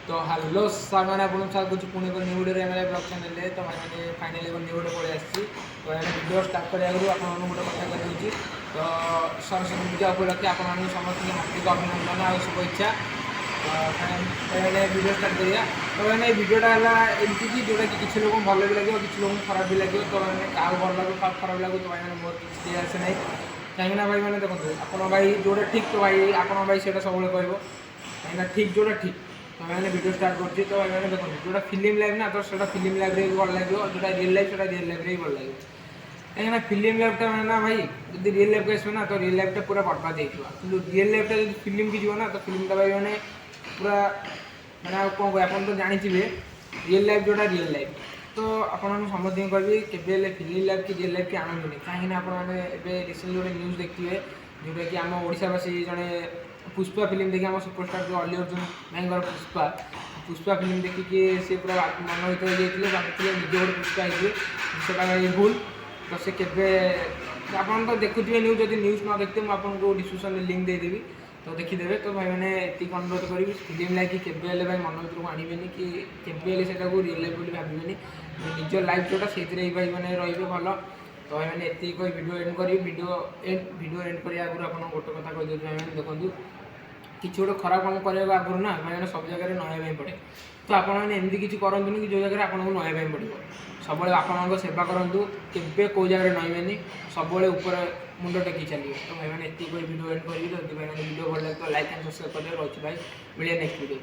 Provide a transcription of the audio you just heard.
तो हेलो सार मैंने आपको साथ कुछ पुणे को न्यू वीडियो एम ब्लॉग चैनल तो मैंने फाइनाली न्यू वीडियो पड़े आसी तो मैंने वीडियो स्टार्ट करने आगे आपको गोटे कथा कहूँ तो सरस्वती पूजा उपलक्षे आप समस्त हार्दिक अभिनंदन और शुभेच्छा तो मैंने वीडियो स्टार्ट करिया तो मैंने वीडियोटा है एमती जोटा कि किसी लोग भल भी लगे किसी लोग खराब भी लगे तो मैंने क्या भल लगे क्या खराब लगे तो भाई मोर किसी आसे ना कहीं भाई मैंने देखो आप भाई जोटा ठीक तो भाई आप भाई से सब कह कहीं ठीक जोटा ठीक तो मैंने वीडियो स्टार्ट करती तो मैंने देखो जोटा फिल्म लाइफ ना तो फिल्म लाइफ भी भल लगे जोटा रियल लाइफ रियल लाइफ भी भल लगे कहीं फिल्म लाइफटा मैंने ना भाई जब रियल लाइफ को आसो ना तो रियल लाइफटा पूरा बर्बाद हो रियल लाइफटा जो फिल्म की जीव ना तो फिल्मटा भाई मैंने पूरा मैंने कौन कह आप तो जानी रियल लाइफ जोटा रियल लाइफ तो आपको समस्त कहि के फिल्म लाइफ कि रियल लाइफ की आनंद कहीं आपने रिसेंट जो न्यूज देखिए जोटा कि आम ओडावासी जड़े पुष्पा फिल्म देखिए आम सुपरस्टार जो अल्लू अर्जुन भाई पुष्पा पुष्पा फिल्म देखिए सी पूरा मनोहित हो जाते भाई निज गोटे पुष्पा होता भूल तो से केवे आप तो देखुए न्यूज जब न्यूज न देखते मुझे आपको डिस्क्रिप्शन लिंक देदेवी तो देखीदे तो भाई मैंने ये अनुरोध करी फिल्म लाइक कि भाई मन भर आणवेनि कि से रियल लाइफ बोली भावेनि निज लाइफ जोटा से भाई मैंने रे भल तो भाई मैंने ये कही वीडियो एंड करी वीडियो एंड करिया आगुरी आप गोटे कथा कहीदे भाई मैंने देखो किसी गोटे खराब काम करने आगुरी ना मैंने सब जगह नया पड़े तो आपमती किसी करते कि जो जगह आपको नया पड़ो सब आप सेवा करूँ के कौ जगह नईबेनि सब ऊपर मुंड टेक चलिए तो भाई मैंने ये वीडियो एंड करी तो भाई मैंने वीडियो भल लगे तो लाइक एंड सब्सक्राइब कर भाई मिले नेक्स्ट वीडियो।